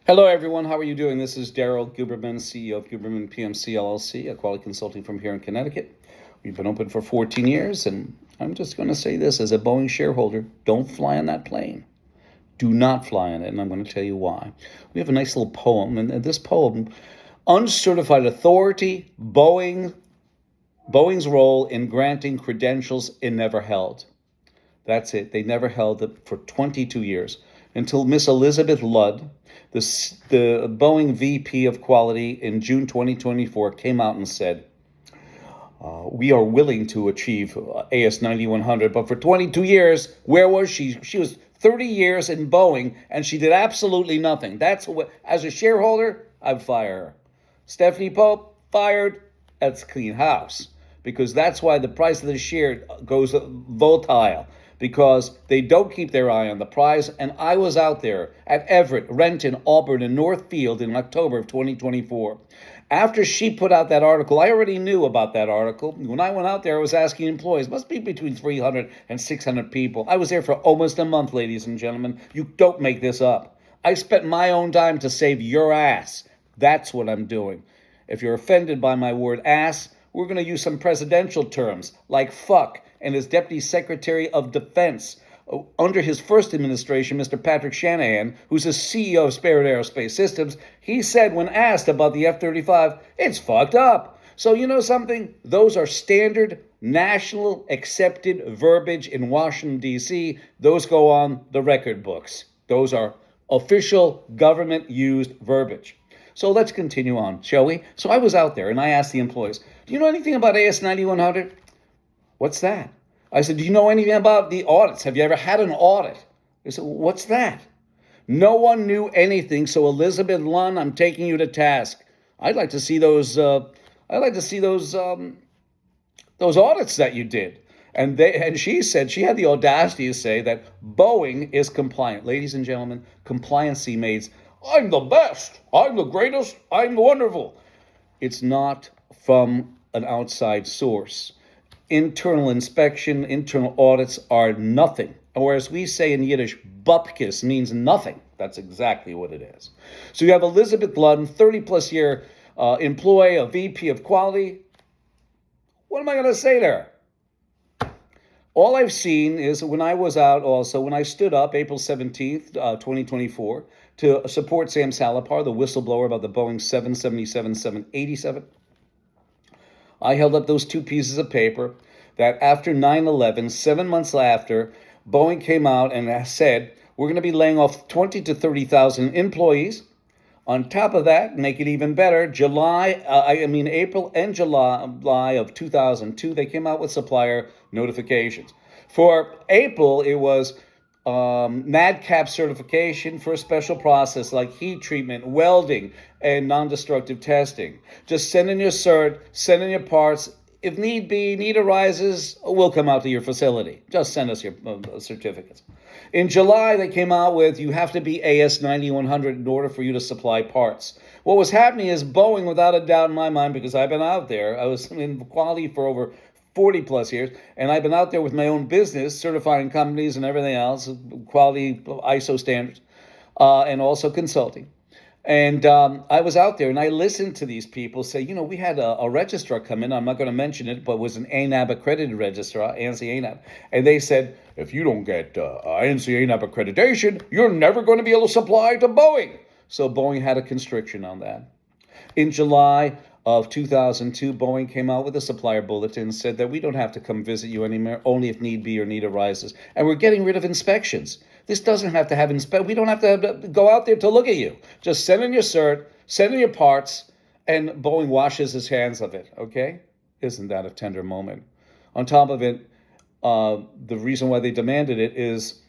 Hello, everyone. How are you doing? This is Daryl Guberman, CEO of Guberman PMC LLC, a quality consulting firm here in Connecticut. We've been open for 14 years, and I'm just going to say this as a Boeing shareholder: don't fly on that plane. Do not fly on it, and I'm going to tell you why. We have a nice little poem, and this poem, Uncertified Authority, Boeing's role in granting credentials it never held. That's it. They never held it for 22 years until Miss Elizabeth Ludd, the Boeing VP of Quality in June 2024, came out and said, we are willing to achieve AS 9100, but for 22 years, where was she? She was 30 years in Boeing, and she did absolutely nothing. That's what, as a shareholder, I'd fire her. Stephanie Pope, fired. That's clean house, because that's why the price of the share goes volatile, because they don't keep their eye on the prize. And I was out there at Everett, Renton, Auburn, and Northfield in October of 2024. After she put out that article, I already knew about that article. When I went out there, I was asking employees, must be between 300 and 600 people. I was there for almost a month, ladies and gentlemen. You don't make this up. I spent my own time to save your ass. That's what I'm doing. If you're offended by my word ass, we're going to use some presidential terms like fuck. And his Deputy Secretary of Defense under his first administration, Mr. Patrick Shanahan, who's the CEO of Spirit Aerospace Systems, he said when asked about the F-35, it's fucked up. So you know something? Those are standard national accepted verbiage in Washington, D.C. Those go on the record books. Those are official government used verbiage. So let's continue on, shall we? So I was out there and I asked the employees, do you know anything about AS 9100? What's that? I said, do you know anything about the audits? Have you ever had an audit? They said, what's that? No one knew anything. So Elizabeth Lunn, I'm taking you to task. I'd like to see those. Those audits that you did. And she said she had the audacity to say that Boeing is compliant. Ladies and gentlemen, compliancy means I'm the best, I'm the greatest, I'm wonderful. It's not from an outside source. Internal inspection, internal audits are nothing. Or as we say in Yiddish, bupkis means nothing. That's exactly what it is. So you have Elizabeth Ludden, 30-plus year employee, a VP of quality. What am I going to say there? All I've seen is when I was out also, when I stood up April 17th, 2024, to support Sam Salapar, the whistleblower about the Boeing 777, 787, I held up those two pieces of paper that after 9/11, 7 months after, Boeing came out and said, we're going to be laying off 20 to 30,000 employees. On top of that, make it even better, April and July of 2002, they came out with supplier notifications. For April, it was NADCAP certification for a special process like heat treatment, welding, and non-destructive testing. Just send in your cert, send in your parts. If need arises, we'll come out to your facility. Just send us your certificates. In July, they came out with you have to be AS 9100 in order for you to supply parts. What was happening is Boeing, without a doubt in my mind, because I've been out there, I was in quality for over 40 plus years, and I've been out there with my own business, certifying companies and everything else, quality ISO standards, and also consulting. And I was out there and I listened to these people say, we had a registrar come in. I'm not going to mention it, but it was an ANAB accredited registrar, ANSI-ANAB. And they said, if you don't get ANSI-ANAB accreditation, you're never going to be able to supply to Boeing. So Boeing had a constriction on that. In July of 2002, Boeing came out with a supplier bulletin and said that we don't have to come visit you anymore, only if need be or need arises. And we're getting rid of inspections. This doesn't have to have we don't have to go out there to look at you. Just send in your cert, send in your parts, and Boeing washes his hands of it, okay? Isn't that a tender moment? On top of it, the reason why they demanded it is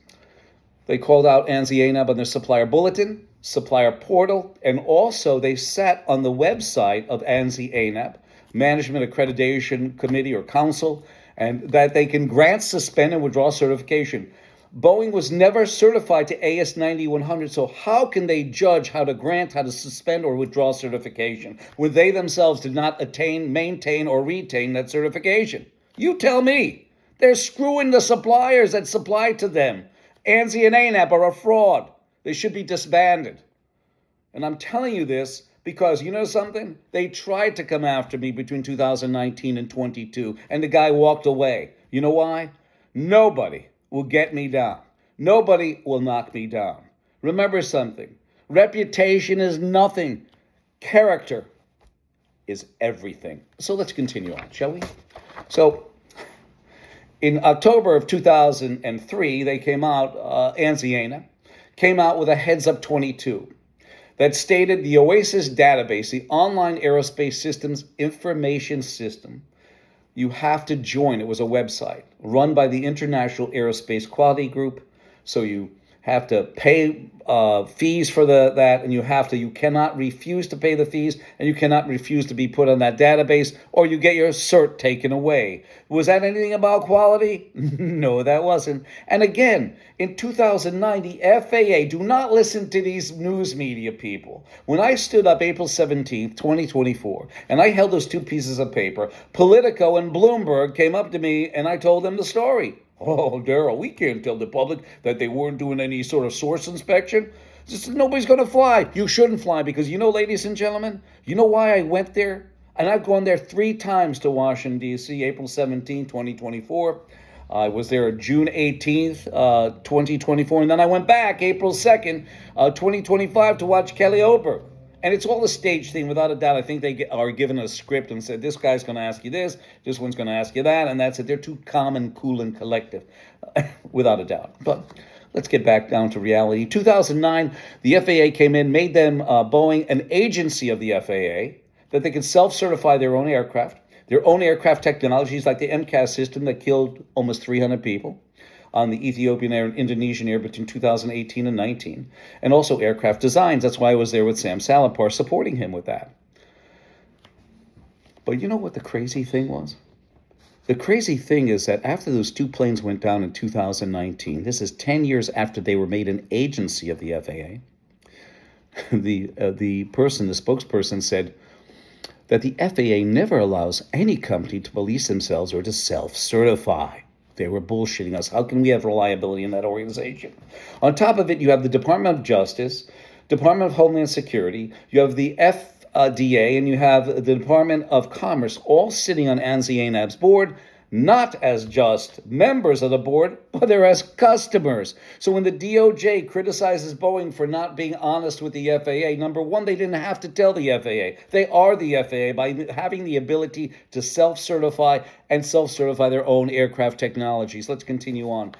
they called out ANSI-ANAB on their supplier bulletin, supplier portal, and also they sat on the website of ANSI-ANAB, Management Accreditation Committee or Council, and that they can grant, suspend, and withdraw certification. Boeing was never certified to AS 9100, so how can they judge how to grant, how to suspend, or withdraw certification when they themselves did not attain, maintain, or retain that certification? You tell me. They're screwing the suppliers that supply to them. ANSI and ANAB are a fraud. They should be disbanded. And I'm telling you this because you know something? They tried to come after me between 2019 and 22, and the guy walked away. You know why? Nobody will get me down. Nobody will knock me down. Remember something. Reputation is nothing. Character is everything. So let's continue on, shall we? So in October of 2003, they came out, ANSI-ANAB, came out with a Heads Up 22 that stated the OASIS database, the Online Aerospace Systems Information System, you have to join. It was a website run by the International Aerospace Quality Group. So you have to pay fees for that, and you cannot refuse to pay the fees, and you cannot refuse to be put on that database, or you get your cert taken away. Was that anything about quality? No, that wasn't. And again, in 2009, the FAA, do not listen to these news media people. When I stood up April 17th, 2024, and I held those two pieces of paper, Politico and Bloomberg came up to me, and I told them the story. Oh, Daryl, we can't tell the public that they weren't doing any sort of source inspection. Nobody's going to fly. You shouldn't fly because, ladies and gentlemen, you know why I went there? And I've gone there 3 times to Washington, D.C., April 17, 2024. I was there June 18th, 2024. And then I went back April 2nd, 2025 to watch Kelly Oberg. And it's all a stage thing, without a doubt. I think they are given a script and said, this guy's going to ask you this, this one's going to ask you that, and that's it. They're too calm and cool and collective, without a doubt. But let's get back down to reality. 2009, the FAA came in, made them, Boeing, an agency of the FAA, that they could self-certify their own aircraft technologies like the MCAS system that killed almost 300 people on the Ethiopian Air and Indonesian Air between 2018 and 19, and also aircraft designs. That's why I was there with Sam Salapar supporting him with that. But you know what the crazy thing was? The crazy thing is that after those 2 planes went down in 2019, this is 10 years after they were made an agency of the FAA, the spokesperson said that the FAA never allows any company to police themselves or to self-certify. They were bullshitting us. How can we have reliability in that organization? On top of it, you have the Department of Justice, Department of Homeland Security, you have the FDA, and you have the Department of Commerce, all sitting on ANSI-ANAB's board, not as just members of the board, but they're as customers. So when the DOJ criticizes Boeing for not being honest with the FAA, number one, they didn't have to tell the FAA. They are the FAA by having the ability to self-certify their own aircraft technologies. Let's continue on.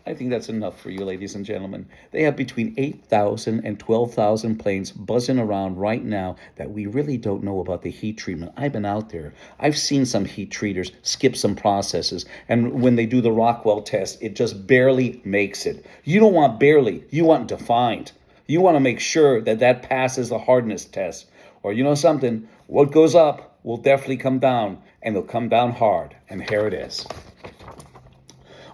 I think that's enough for you, ladies and gentlemen. They have between 8,000 and 12,000 planes buzzing around right now that we really don't know about the heat treatment. I've been out there. I've seen some heat treaters skip some processes, and when they do the Rockwell test, it just barely makes it. You don't want barely. You want defined. You want to make sure that passes the hardness test. Or you know something? What goes up will definitely come down, and it'll come down hard. And here it is.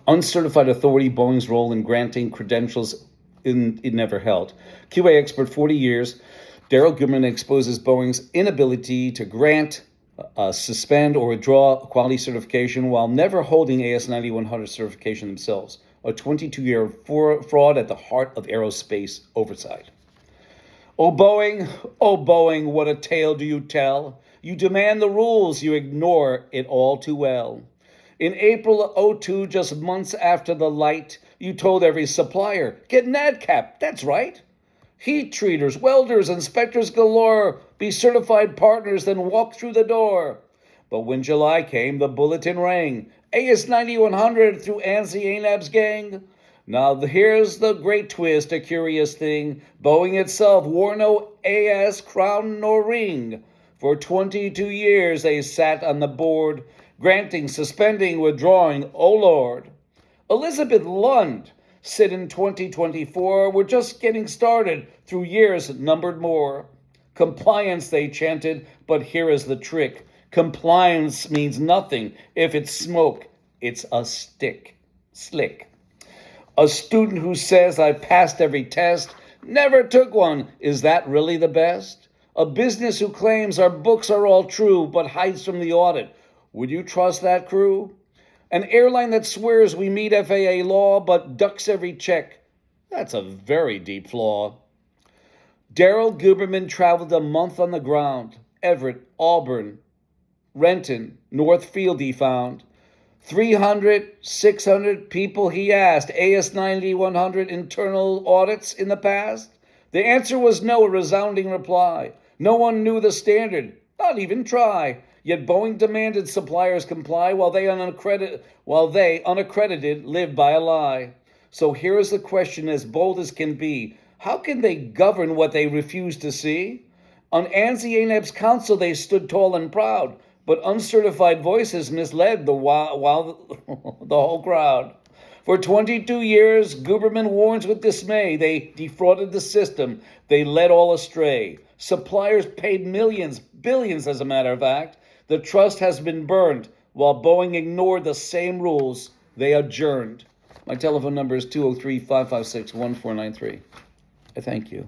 Uncertified authority, Boeing's role in granting credentials it never held. QA expert, 40 years. Daryl Guberman exposes Boeing's inability to grant, suspend, or withdraw quality certification while never holding AS9100 certification themselves. A 22-year fraud at the heart of aerospace oversight. Oh, Boeing, what a tale do you tell? You demand the rules, you ignore it all too well. In April of 2002, just months after the light, you told every supplier, get NADCAP, that's right. Heat treaters, welders, inspectors galore, be certified partners, then walk through the door. But when July came, the bulletin rang, AS9100 through ANSI-ANAB's gang. Now here's the great twist, a curious thing. Boeing itself wore no AS crown nor ring. For 22 years they sat on the board, granting, suspending, withdrawing, oh Lord. Elizabeth Lund said in 2024, we're just getting started through years numbered more. Compliance, they chanted, but here is the trick. Compliance means nothing. If it's smoke, it's a slick. A student who says I passed every test, never took one. Is that really the best? A business who claims our books are all true, but hides from the audit. Would you trust that crew? An airline that swears we meet FAA law, but ducks every check. That's a very deep flaw. Daryl Guberman traveled a month on the ground. Everett, Auburn, Renton, Northfield he found. 300, 600 people he asked, AS90, 100 internal audits in the past? The answer was no, a resounding reply. No one knew the standard, not even try. Yet Boeing demanded suppliers comply while they unaccredited live by a lie. So here is the question as bold as can be. How can they govern what they refuse to see? On ANSI-ANAB's council they stood tall and proud, but uncertified voices misled the whole crowd. For 22 years, Guberman warns with dismay. They defrauded the system. They led all astray. Suppliers paid millions, billions as a matter of fact. The trust has been burned while Boeing ignored the same rules. They adjourned. My telephone number is 203-556-1493. I thank you.